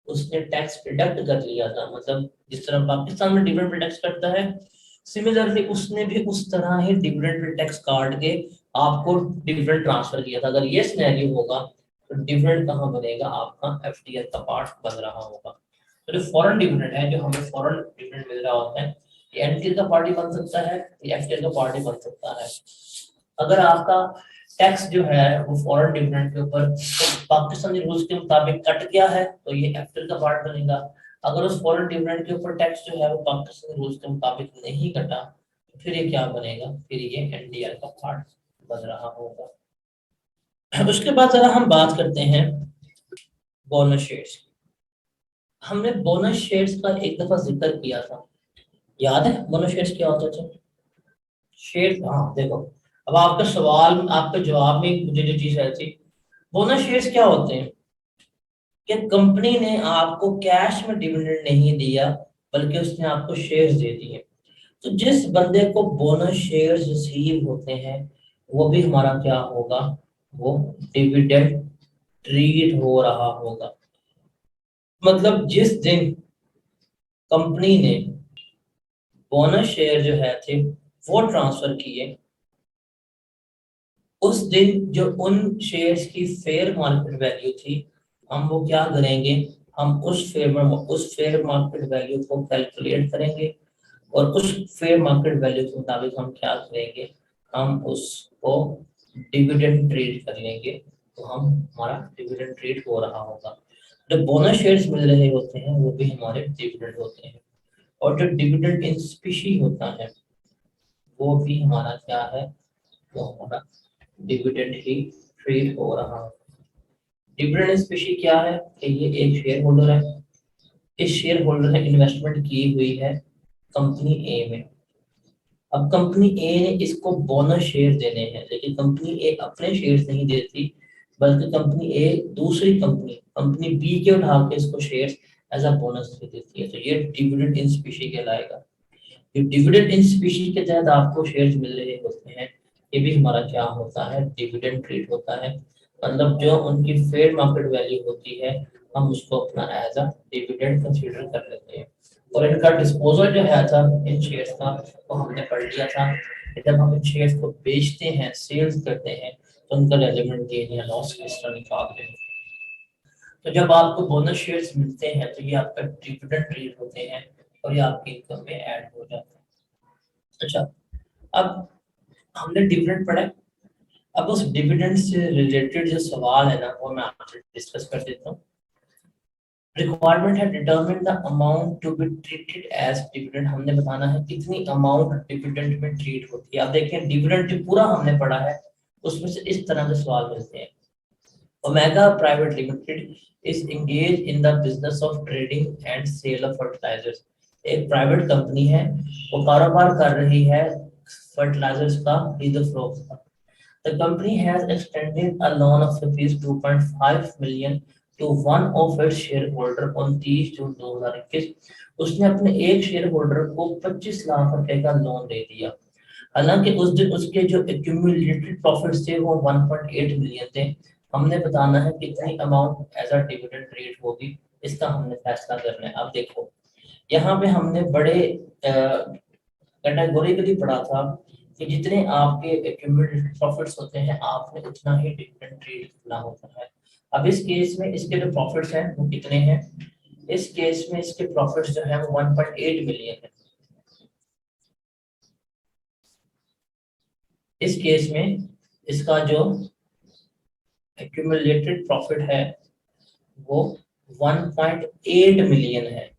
उसने टैक्स डिडक्ट कर लिया था। मतलब जिस तरह पाकिस्तान में डिविडेंड पे टैक्स करता है, सिमिलरली उसने भी उस तरह ही डिविडेंड पे टैक्स काट के आपको डिविडेंड ट्रांसफर किया था। अगर ये सिनेरियो होगा तो डिविडेंड कहाँ बनेगा, आपका एफडीआर का पार्ट बन रहा होगा। तो जो फॉरेन डिविडेंड है, जो हमें फॉरेन डिविडेंड मिल रहा होता है, ये एनटीआर का पार्ट ही बन सकता है, ये एफडीआर का पार्ट ही बन सकता है। अगर आपका टैक्स जो है वो फॉरेन डिविडेंड के ऊपर पाकिस्तानी रूल्स के मुताबिक कट गया है तो ये एफडीआर का पार्ट बनेगा। अगर उस फॉरेन डिविडेंड के ऊपर टैक्स जो है वो पाकिस्तानी रूल्स के मुताबिक नहीं कटा तो फिर ये क्या बनेगा, फिर ये एनडीआर का पार्ट बन रहा होगा। उसके बाद जरा हम बात करते हैं बोनस शेयर्स की। हमने बोनस शेयर्स का एक दफा जिक्र किया था, याद है बोनस शेयर्स क्या होते थे? शेयर्स, हाँ देखो, अब आपका सवाल आपके जवाब में मुझे जो चीज आई थी, बोनस शेयर्स क्या होते हैं कि कंपनी ने आपको कैश में डिविडेंड नहीं दिया बल्कि उसने आपको शेयर्स दे दिए। तो जिस बंदे को बोनस शेयर्स रिसीव होते हैं वो भी हमारा क्या होगा, वो डिविडेंड ट्रीट हो रहा होगा। मतलब जिस दिन कंपनी ने बोनस शेयर जो है थे वो ट्रांसफर किए, उस दिन जो उन शेयर्स की फेयर मार्केट वैल्यू थी, हम वो क्या करेंगे, हम उस फेयर मार्केट वैल्यू को कैलकुलेट करेंगे और उस फेयर मार्केट वैल्यू के मुताबिक हम क्या करेंगे, हम उसको डिविडेंड ट्रीट कर लेंगे। तो हम हमारा डिविडेंड ट्रीट हो रहा होगा। जो बोनस शेयर्स मिल रहे होते हैं वो भी हमारे डिविडेंड होते हैं, और जो डिविडेंड इन स्पीशी होता है वो भी हमारा क्या है, वो हमारा डिविडेंड ही ट्रीट हो रहा है। डिविडेंड इन स्पीशी क्या है कि ये एक शेयर होल्डर है, इस शेयर होल्डर ने इन्वेस्टमेंट की हुई है कंपनी ए में। अब कंपनी ए ने इसको बोनस शेयर देने हैं, लेकिन कंपनी ए अपने शेयर्स नहीं देती बल्कि कंपनी ए दूसरी कंपनी कंपनी बी के उठा के इसको शेयर्स एज अ बोनस दे देती है। तो ये डिविडेंड इन स्पीशी कहलाएगा। ये डिविडेंड इन स्पीशी के तहत आपको शेयर्स मिल रहे होते हैं, ये भी हमारा क्या होता है, डिविडेंड ट्रीट होता है। मतलब जो उनकी फेयर मार्केट वैल्यू होती है हम उसको अपना एज अ डिविडेंड कंसीडर कर लेते हैं। और इनका डिस्पोजल जो है था इन शेयर्स का, वो हमने पढ़ लिया था कि जब हम इन शेयर्स को बेचते हैं, सेल्स करते हैं, तो उनका रेलेवेंट गेन या लॉस किस तरह निकालते हैं। तो जब आपको बोनस शेयर्स मिलते हैं तो ये आपका डिविडेंड ट्रीट होते हैं और ये आपकी इनकम में ऐड हो जाते हैं। अच्छा, अब हमने डिविडेंड पढ़ा है, अब उस डिविडेंड से रिलेटेड जो सवाल है ना वो मैं आपसे डिस्कस कर देता हूँ। रिक्वायरमेंट है determine the amount to be treated as dividend. हमने बताना है कितनी अमाउंट डिविडेंड में ट्रीट होती है। अब देखें डिविडेंड जो पूरा हमने पढ़ा है उसमें से इस तरह के सवाल मिलते हैं। Omega private limited is engage in the business of trading and sale of fertilisers. एक प्राइवेट कंपनी है, वो कारोबार कर रही है फर्टिलाइजर्स का, खरीदो फरोख्त का। The company has extended a loan of rupees 2.5 million to one of its shareholder on 30 जून 2021। उसने अपने एक शेयर होल्डर को 25 लाख रुपए का लोन दे दिया। हालांकि उस दिन उसके जो एक्यूमुलेटेड प्रॉफिट्स थे वो 1.8 मिलियन थे। हमने बताना है कितनी amount as a dividend rate होगी, इसका हमने फैसला करना है। अब देखो यहाँ पे हमने बड़े कैटेगोरिकली पढ़ा था कि जितने आपके एक्यूमुलेटेड प्रॉफिट्स होते हैं आपने उतना ही डिविडेंड ट्रीट करना होता है। अब इस केस में इसके जो प्रॉफिट्स हैं वो कितने हैं, इस केस में इसके प्रॉफिट्स जो है वो 1.8 मिलियन है। इस केस में इसका जो एक्यूमुलेटेड प्रॉफिट है वो 1.8 मिलियन है,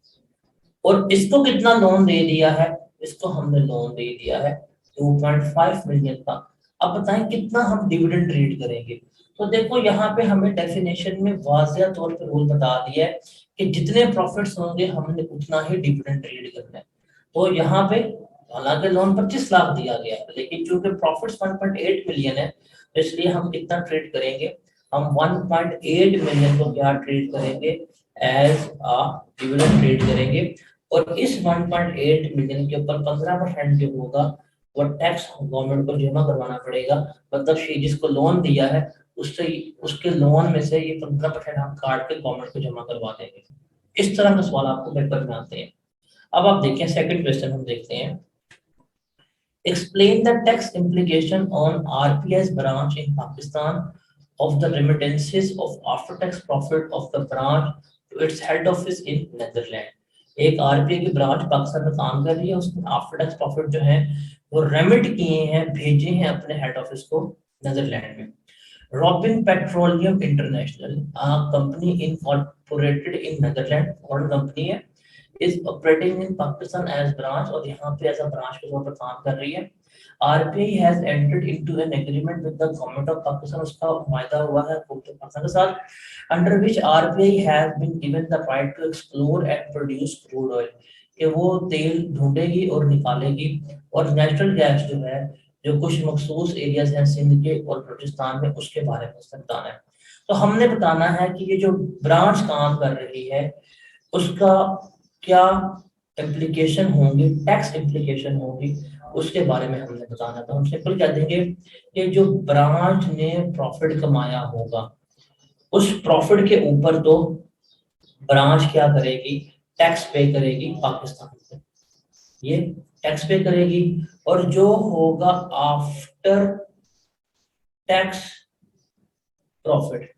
और इसको कितना लोन दे दिया है, इसको हमने लोन दे दिया है 2.5 मिलियन का। अब बताएं कितना हम डिविडेंड रीड करेंगे। तो देखो यहाँ पे हमें डेफिनेशन में वाज़िया तौर पे रूल बता दिया है कि जितने प्रॉफिट्स होंगे हमने उतना ही डिविडेंड रीड करना है। तो यहाँ पे हालांकि लोन 25 लाख दिया गया है, लेकिन चूंकि प्रॉफिट्स 1.8 मिलियन है, तो इसलिए हम कितना ट्रेड करेंगे, हम 1.8 मिलियन को क्या ट्रेड करेंगे, एज अ डिविडेंड ट्रेड करेंगे। और इस 1.8 मिलियन के ऊपर 15% जो होगा वो टैक्स गवर्नमेंट को जमा करवाना पड़ेगा। मतलब जिसको लोन दिया है उससे, उसके लोन में से ये 15% हम काट के गवर्नमेंट को जमा करवा देंगे। इस तरह का सवाल आपको पेपर में आते हैं। अब आप देखिए सेकंड क्वेश्चन हम देखते हैं। Explain the tax implication on RBI's branch in Pakistan of the remittances of after-tax profit of the branch to its head office in Netherlands। एक आरबीआई की ब्रांच पाकिस्तान में काम कर रही है, उसने आफ्टर टैक्स प्रॉफिट जो है वो रेमिट किए हैं, भेजे हैं अपने हेड ऑफिस को नेदरलैंड में। Robin petroleum international company incorporated in Netherland, foreign company है, is operating in Pakistan as branch, और यहाँ पे एज अ ब्रांच के तौर पर काम कर रही है। RBI has entered into an agreement with the government of Pakistan, उसका वायदा हुआ है हुकूमत पाकिस्तान के साथ, under which RBI has been given the right to explore and produce crude oil, कि वो तेल ढूंढेगी और निकालेगी, और नेचुरल गैस जो है जो कुछ मखसूस एरियाज हैं सिंध के और बलूचिस्तान में, उसके बारे में उसने बताना है। तो हमने बताना है कि ये जो ब्रांच काम कर रही है उसका क्या इम्प्लीकेशन होंगी, टैक्स इम्प्लीकेशन होगी, उसके बारे में हमने बताना। तो हम सिंपल कह देंगे कि जो ब्रांच ने प्रॉफिट कमाया होगा उस प्रॉफिट के ऊपर तो ब्रांच क्या करेगी, टैक्स पे करेगी पाकिस्तान में, ये टैक्स पे करेगी। और जो होगा आफ्टर टैक्स प्रॉफिट,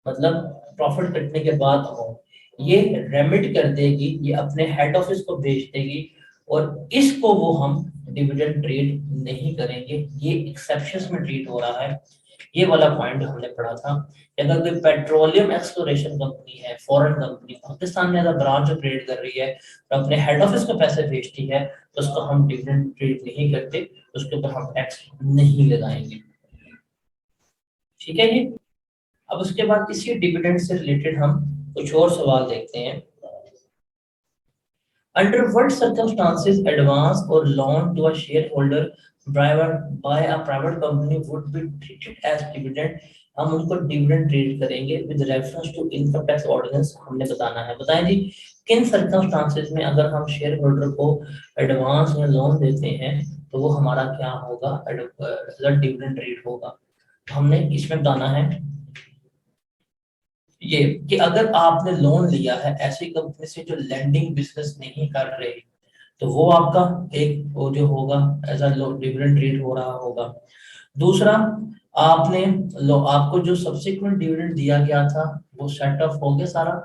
मतलब प्रॉफिट कटने के बाद अमाउंट, ये रेमिट कर देगी, ये अपने हेड ऑफिस को भेज देगी, और इसको वो हम डिविडेंड ट्रीट नहीं करेंगे, ये एक्सेप्शंस में ट्रीट हो रहा है। ये वाला पॉइंट हमने पढ़ा था। अगर कोई पेट्रोलियम एक्सप्लोरेशन कंपनी है, फॉरेन कंपनी पाकिस्तान में अगर ब्रांच ऑपरेट कर रही है और अपने हेड ऑफिस को पैसे भेजती है, तो उसको हम डिविडेंड ट्रीट नहीं करते, उसके ऊपर हम टैक्स नहीं लगाएंगे। ठीक है जी। अब उसके बाद इसी डिविडेंड से रिलेटेड हम कुछ और सवाल देखते हैं। Under what circumstances advance or loan to a shareholder by a private company would be treated as dividend, हम उनको डिविडेंड ट्रीट करेंगे with reference to income tax ordinance, हमने बताना है। बताएं जी किन सर्कमस्टांसेस में अगर हम शेयर होल्डर को एडवांस में लोन देते हैं तो वो हमारा क्या होगा, डिविडेंड रेट होगा। हमने इसमें बताना है ये कि अगर आपने लोन लिया है ऐसी कंपनी से जो लैंडिंग बिजनेस नहीं कर रही, तो वो आपका एक वो जो होगा एज अ डिविडेंड रेट हो रहा होगा। दूसरा, आपने आपको जो सब्सिक्वेंट डिविडेंड दिया गया था वो सेट ऑफ हो गया सारा,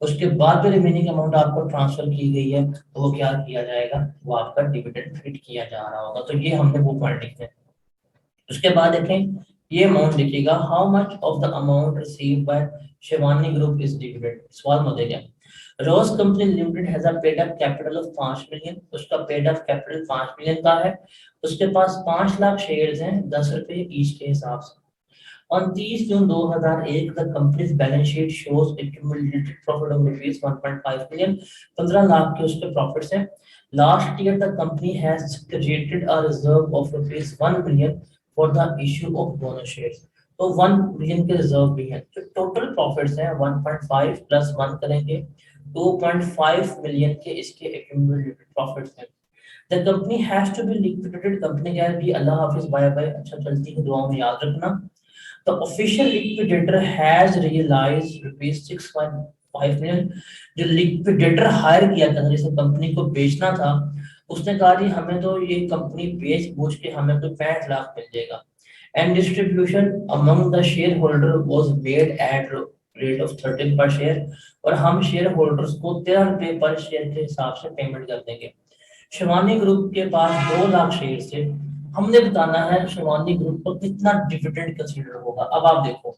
उसके बाद जो रिमेनिंग अमाउंट आपको ट्रांसफर की गई है तो वो क्या किया जाएगा, वो आपका डिविडेंड रेट किया जा रहा होगा। तो ये हमने वो पॉइंट लिखे हैं। उसके बाद देखें ये अमाउंट लिखिएगा, how much of the amount received by Shivani group is dividend. सवाल में देगा Rose company limited has a paid up capital of 5 million, उसका पेड अप कैपिटल 5 मिलियन का है, उसके पास 5 लाख शेयर्स हैं 10 रुपए ईच के हिसाब से। On 30 June 2001 the company's balance sheet shows accumulated profit of rupees 1.5 million, 15 lakh के उसके प्रॉफिट्स हैं। Last year the company has created a reserve of rupees 1 million for the issue of bonus shares, तो 1 million के reserve भी है। तो total profits हैं 1.5 plus 1 करेंगे 2.5 मिलियन के इसके accumulated प्रॉफिट्स हैं। The company has to be liquidated, company क्या है, अल्लाह हाफिज, बाय बाय, अच्छा चलती है, दुआ में याद रखना। The official liquidator has realized rupees 6.5 million, जो लिक्विडेटर हायर किया था जिसने कंपनी को बेचना था, उसने कहा जी हमें तो ये कंपनी बेच बूझ के हमें तो 65 लाख मिल जाएगा। And distribution among the share holder was made at rate of 13 पर शेयर, और हम शेयर होल्डर्स को 13 रुपए पर शेयर के हिसाब से पेमेंट कर देंगे। शिवानी ग्रुप के पास 2 लाख शेयर थे, हमने बताना है शिवानी ग्रुप को कितना डिविडेंड कंसीडर होगा। अब आप देखो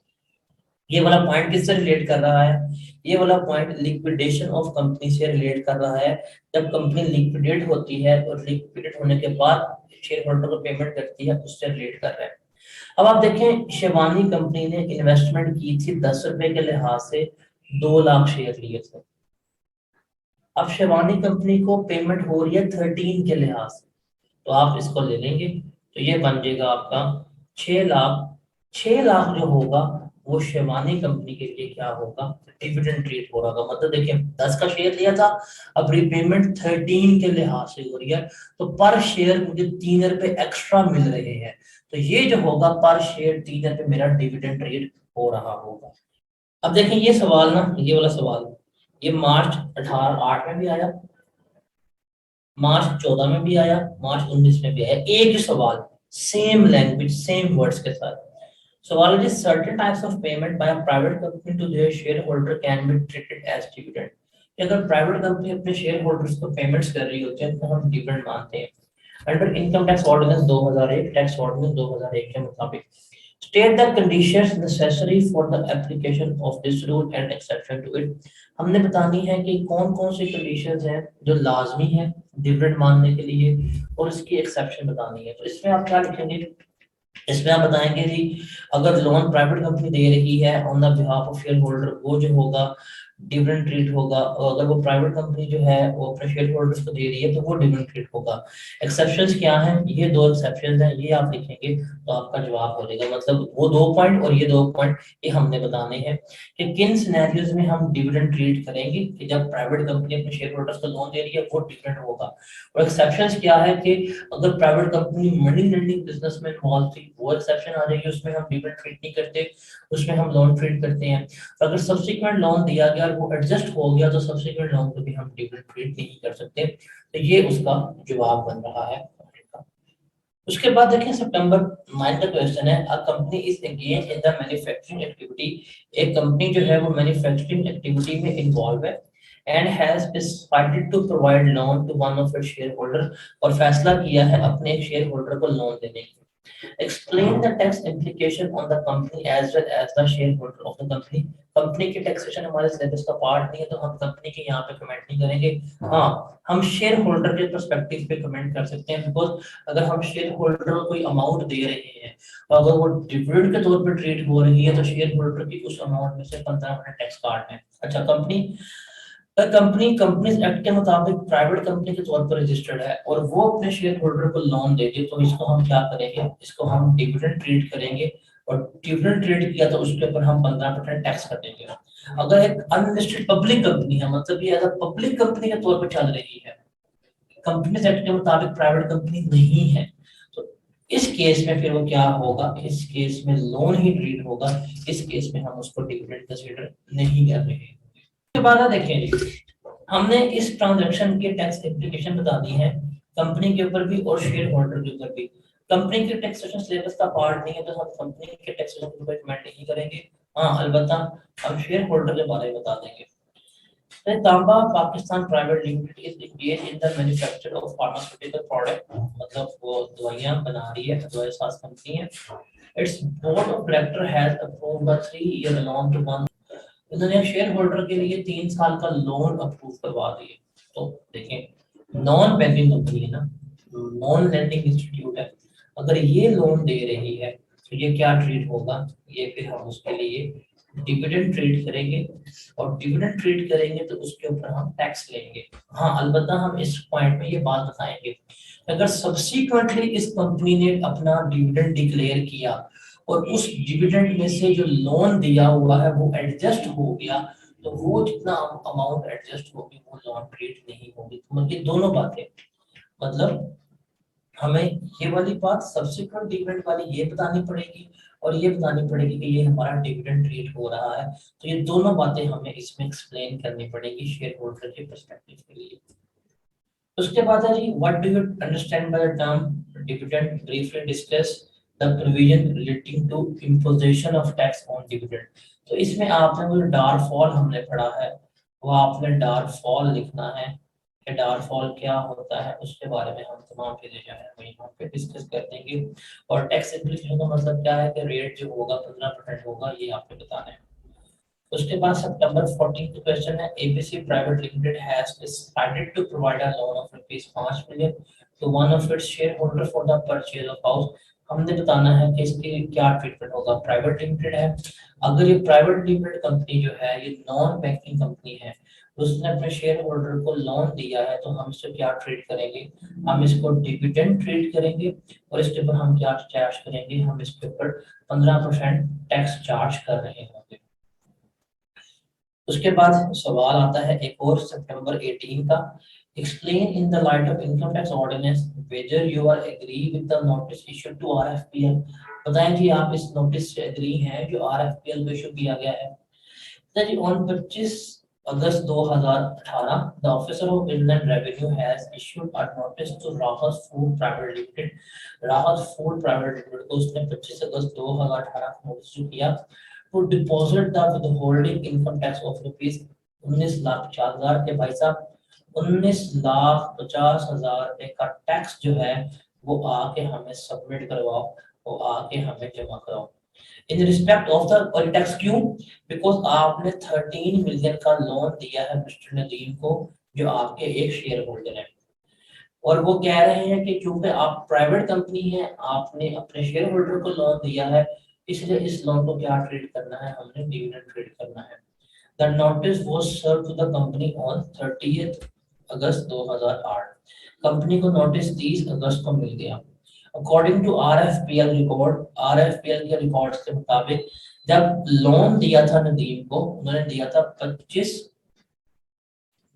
ये वाला पॉइंट किससे रिलेट कर रहा है? ये वाला पॉइंट लिक्विडेशन ऑफ कंपनी से रिलेट कर रहा है। जब कंपनी लिक्विडेट होती है और लिक्विडेट होने के बाद शेयर होल्डर को पेमेंट करती है, उससे रिलेट कर रहा है। अब आप देखें, शिवानी कंपनी ने इन्वेस्टमेंट की थी 10 रुपए के लिहाज से 2 लाख शेयर लिए थे। अब शिवानी कंपनी को पेमेंट हो रही है 13 के लिहाज से, तो आप इसको ले लेंगे तो ये बन जाएगा आपका 6 लाख। 6 लाख जो होगा वो शिवानी कंपनी के लिए क्या होगा? डिविडेंड रेट हो रहा होगा। मतलब देखिए 10 का शेयर लिया था, अब रिपेमेंट 13 के लिहाज से हो रही है, तो पर शेयर मुझे 3 रुपए एक्स्ट्रा मिल रहे हैं। तो ये जो होगा पर शेयर 3 रुपए मेरा डिविडेंड रेट हो रहा होगा। अब देखें ये सवाल ना, ये वाला सवाल, ये मार्च 18 में भी आया, मार्च 14 में भी आया, मार्च 19 में भी आया, एक ही सवाल, सेम लैंग्वेज सेम वर्ड्स के साथ। सवाल है, certain types of payment by a private company to their shareholder can be treated as dividend. अगर प्राइवेट कंपनी अपने शेयर होल्डर्स को पेमेंट्स कर रही होती है तो हम डिविडेंड मानते हैं। Under income tax ordinance 2001, tax ordinance 2001 के मुताबिक state the conditions necessary for the application of this rule and exception to it. हमने बतानी है कि कौन कौन सी कंडीशंस हैं जो लाजमी है डिविडेंड मानने के लिए, और इसकी एक्सेप्शन बतानी है। तो इसमें आप क्या लिखेंगे? इसमें आप बताएंगे जी, अगर लोन प्राइवेट कंपनी दे रही है on the behalf of share holder, वो जो होगा डिविडेंड ट्रीट होगा, और अगर वो प्राइवेट कंपनी जो है वो अपने शेयर होल्डर्स को दे रही है तो वो डिविडेंड ट्रीट होगा। एक्सेप्शंस क्या हैं? ये 2 एक्सेप्शंस हैं, ये आप लिखेंगे तो आपका जवाब हो जाएगा। मतलब वो 2 पॉइंट और ये 2 पॉइंट, ये हमने बताने हैं कि किन सिनेरियोज में हम डिविडेंड ट्रीट करेंगे, कि जब प्राइवेट कंपनी अपने शेयर होल्डर्स को लोन दे रही है वो डिविडेंड होगा। और एक्सेप्शंस क्या है कि अगर private company money lending business में इन्वॉल्व थी, वो एक्सेप्शन आ जाएगी, उसमें हम डिविडेंड ट्रीट नहीं करते, उसमें हम लोन ट्रीट करते हैं। तो अगर सब्सिक्वेंट लोन दिया गया और वो एडजस्ट हो गया तो सब्सिक्वेंट लोन को भी हम डिविडेंड ट्रीट नहीं कर सकते। तो ये उसका जवाब बन रहा है। उसके बाद देखिए सितंबर 9 का क्वेश्चन है, a company is engage in the manufacturing activity. एक कंपनी जो है वो मैन्युफैक्चरिंग एक्टिविटी में इन्वॉल्व है and has decided to provide loan to one of its shareholder, और फैसला किया है अपने एक शेयर होल्डर को लोन देने की। Explain the tax implication on the company as well as the shareholder of the company। Company की टैक्सेशन हमारे सिलेबस का पार्ट नहीं है तो हम कंपनी के यहाँ पे कमेंट नहीं करेंगे। हाँ, हम शेयर होल्डर के पर्सपेक्टिव पे कमेंट कर सकते हैं, बिकॉज अगर हम शेयर होल्डर को कोई अमाउंट दे रहे हैं तो अगर वो डिविडेंड के तौर पे ट्रीट हो रही है तो शेयर होल्डर की उस अमाउंट में से 15% टैक्स काटना है। अच्छा, कंपनी कंपनी कंपनीज एक्ट के मुताबिक प्राइवेट कंपनी के तौर पर रजिस्टर्ड है और वो अपने शेयर होल्डर को लोन देगी, तो इसको हम क्या करेंगे? इसको हम डिविडेंड ट्रीट करेंगे, और डिविडेंड ट्रीट किया तो उसके ऊपर हम 15% टैक्स कटेंगे। अगर एक अनलिस्टेड पब्लिक कंपनी है, मतलब ये अगर पब्लिक कंपनी के तौर पर चल रही है, कंपनीज एक्ट के मुताबिक प्राइवेट कंपनी नहीं है, तो इस केस में फिर वो क्या होगा? इस केस में लोन ही ट्रीट होगा, इस केस में हम उसको डिविडेंड कंसीडर नहीं कर रहे हैं। उसके बाद देखें जी, हमने इस ट्रांजैक्शन की टैक्स एप्लीकेशन बता दी है कंपनी के ऊपर भी और शेयर होल्डर के ऊपर भी। कंपनी के टैक्सेशन सिलेबस का पार्ट नहीं है तो हम कंपनी के टैक्सेशन के ऊपर कमेंट नहीं करेंगे। हाँ, अलबत्ता हम शेयर होल्डर के बारे में बता देंगे। तांबा Pakistan private limited is engage in the manufacture of pharmaceutical product, मतलब वो दवाइयां बना रही है, दवाई साज कंपनी है। Its board of director has approved a 3 year loan to one. उन्होंने शेयर होल्डर के लिए 3 साल का लोन अप्रूव करवा दिए। तो देखें, नॉन बैंकिंग कंपनी है ना, नॉन लैंडिंग इंस्टीट्यूट है, अगर ये लोन दे रही है तो ये क्या ट्रीट होगा? ये फिर हम उसके लिए डिविडेंड ट्रीट करेंगे, और डिविडेंड ट्रीट करेंगे तो उसके ऊपर हम टैक्स लेंगे। हाँ, अलबत्ता हम इस पॉइंट में ये बात बताएंगे, अगर सब्सिक्वेंटली इस कंपनी ने अपना डिविडेंड डिक्लेयर किया और उस डिविडेंड में से जो लोन दिया हुआ है वो एडजस्ट हो गया, तो वो जितना अमाउंट एडजस्ट होगी वो लोन ट्रीट नहीं होगी। तो मतलब दोनों बातें, मतलब हमें ये वाली बात सब्सिक्वेंट डिविडेंड वाली ये बतानी पड़ेगी, और ये बतानी पड़ेगी कि ये हमारा डिविडेंड ट्रीट हो रहा है। तो ये दोनों बातें हमें इसमें एक्सप्लेन करनी पड़ेगी शेयर होल्डर के पर्सपेक्टिव के लिए। उसके बाद है जी, what do you understand by the term dividend? Briefly discuss the provision relating to imposition of tax on dividend. तो इसमें आपने वो डार्क फॉल हमने पढ़ा है, वो आपने डार्क फॉल लिखना है कि डार्क फॉल क्या होता है, उसके बारे में हम तमाम चीजें जो है वो यहाँ पे डिस्कस कर देंगे। और टैक्स इम्प्लीकेशन का मतलब क्या है कि रेट जो होगा 15% होगा, ये आपको बताना है। उसके बाद सितंबर 14 क्वेश्चन है, ABC private limited has decided to provide a loan of ₹5 million to one of its shareholder for the purchase of house. हमने बताना है कि इसकी क्या ट्रीटमेंट होगा। प्राइवेट लिमिटेड है, अगर ये प्राइवेट लिमिटेड कंपनी जो है ये नॉन बैंकिंग कंपनी है, उसने अपने शेयर होल्डर को लोन दिया है, तो हम इसको क्या ट्रीट करेंगे, हम इसको डिविडेंड ट्रीट करेंगे और इसके ऊपर हम क्या चार्ज करेंगे, हम इसके ऊपर 15% टैक्स चार्ज कर रहे होंगे। उसके बाद सवाल आता है एक और सितंबर 18 का, explain in the light of income tax ordinance whether you are agree with the notice issued to RFPL. बताएं जी आप इस नोटिस से एग्री हैं जो आरएफपीएल को इशू किया गया है। तो जी ऑन 25 अगस्त 2018 the officer of inland revenue has issued a notice to Rahat food private limited. Rahat food private limited को उसने 25 अगस्त 2018 को नोटिस किया to deposit the withholding income tax of rupees 19,50,000 के भाई साहब 19,50,000 रुपए का टैक्स जो है वो आके हमें सबमिट करवाओ, वो आके हमें जमा कराओ। In respect of the tax क्यों? बिकॉज आपने 13 मिलियन का लोन दिया है मिस्टर नदीम को जो आपके एक शेयर होल्डर है, और वो कह रहे हैं कि क्योंकि आप प्राइवेट कंपनी है, आपने अपने शेयर होल्डर को लोन दिया है, इसलिए इस लोन को क्या ट्रीट करना है, हमने डिविडेंड ट्रीट करना है। The notice was serve to the company on 30 August 2008। Company को नोटिस 30 अगस्त को मिल गया। According to RFPL record, RFPL के रिकॉर्ड्स के मुताबिक जब लोन दिया था नदीम को, उन्होंने दिया था 25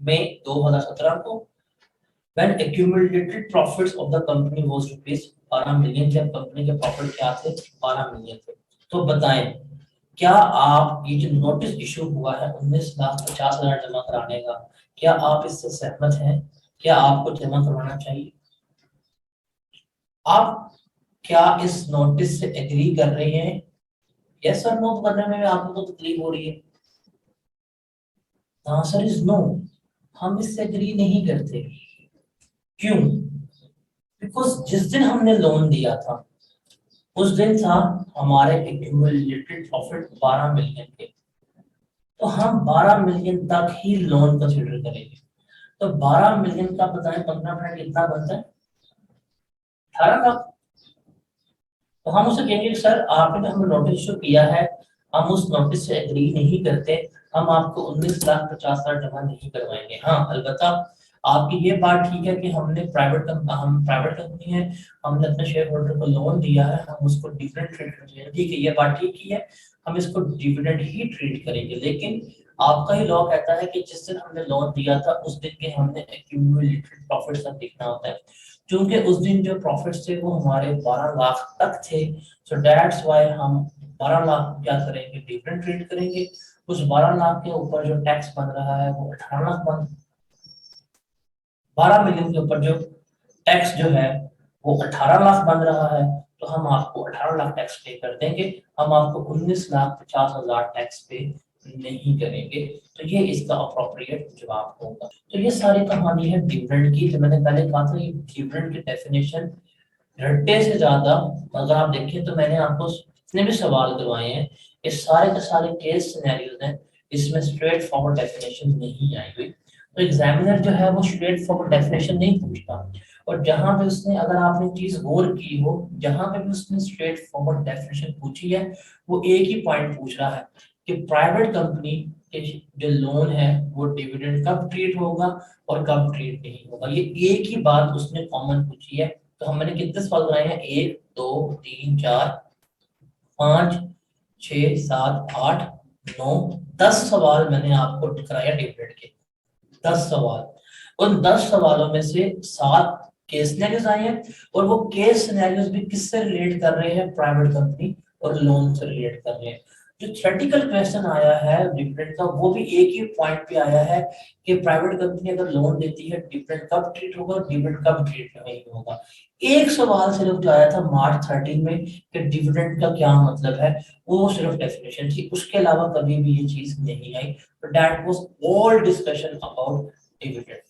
मई 2017 को। When accumulated profits of the company was rupees 12 million, जब कंपनी के प्रॉफिट क्या थे, 12 मिलियन थे। तो बताएं क्या आप ये जो नोटिस इशू हुआ है 19,50,000 जमा कराने का, क्या आप इससे सहमत हैं? क्या आपको जमा करवाना चाहिए? आप क्या इस नोटिस से एग्री कर रहे हैं? यस और नो करने में आपको तो तकलीफ हो रही है। आंसर इज नो, हम इससे एग्री नहीं करते। क्यों? बिकॉज जिस दिन हमने लोन दिया था उस दिन था हमारे एक्यूमुलेटेड प्रॉफिट 12 मिलियन के, तो हम 12 मिलियन तक ही लोन कंसीडर करेंगे। तो 12 मिलियन का बताएं 15% कितना बनता है, 18 लाख। तो हम उसे कहेंगे सर आपने हमें नोटिस इशू किया है, हम उस नोटिस से एग्री नहीं करते, हम आपको 19,50,000 जमा नहीं करवाएंगे। हाँ अलबत्ता आपकी ये बात ठीक है कि हम प्राइवेट कंपनी है, हमने अपने शेयर होल्डर को लोन दिया है, हम उसको डिविडेंड ट्रीट करेंगे, ठीक है, ये बात ठीक ही है, हम इसको डिविडेंड ही ट्रीट करेंगे। लेकिन आपका ही लॉ कहता है कि जिस दिन हमने लोन दिया था उस दिन के हमने एक्यूमुलेटेड प्रॉफिट सब देखना होता है। क्योंकि उस दिन जो प्रॉफिट्स थे वो हमारे 12 लाख तक थे, सो दैट्स व्हाई हम 12 लाख क्या करेंगे, डिविडेंड ट्रीट करेंगे। उस 12 लाख के ऊपर जो टैक्स बन रहा है वो 18 लाख बन, 12 मिलियन के ऊपर जो टैक्स जो है वो 18 लाख बन रहा है, तो हम आपको 18 लाख टैक्स पे कर देंगे, हम आपको 19,50,000 टैक्स पे नहीं करेंगे। तो ये इसका अप्रोप्रिएट जवाब होगा। तो ये सारी कहानी है डिविडेंड की। जो मैंने पहले कहा था ये डिविडेंड की डेफिनेशन रट्टे से ज्यादा अगर आप देखें तो मैंने आपको जितने भी सवाल करवाए हैं ये सारे के सारे केस सिनेरियोज हैं, इसमें स्ट्रेट फॉरवर्ड डेफिनेशन नहीं आई हुई। तो एग्जामिनर जो है वो स्ट्रेट फॉरवर्ड डेफिनेशन नहीं पूछता, और जहां पे उसने, अगर आपने चीज गौर की हो, जहां पे भी उसने स्ट्रेट फॉरवर्ड डेफिनेशन पूछी है वो एक ही पॉइंट पूछ रहा है कि प्राइवेट कंपनी के जो लोन है वो डिविडेंड कब ट्रीट होगा और कब ट्रीट नहीं होगा। ये एक ही बात उसने कॉमन पूछी है। तो हमने कितने सवाल बनाए हैं, 1 2 3 4 5 6 7 8 9 10 सवाल मैंने आपको कराया डिविडेंड के। 10 सवाल, उन 10 सवालों में से 7 केस सिनेरियोज आए हैं, और वो केस सिनेरियोज भी किससे रिलेट कर रहे हैं, प्राइवेट कंपनी और लोन से रिलेट कर रहे हैं। जो थ्योरेटिकल क्वेश्चन आया है डिविडेंड का वो भी एक ही पॉइंट पे आया है कि प्राइवेट कंपनी अगर लोन देती है डिविडेंड कब ट्रीट होगा, डिविडेंड कब ट्रीट नहीं होगा। एक सवाल सिर्फ जो आया था मार्च 13 में कि डिविडेंड का क्या मतलब है, वो सिर्फ डेफिनेशन थी, उसके अलावा कभी भी ये चीज नहीं आई। That was all discussion about dividend.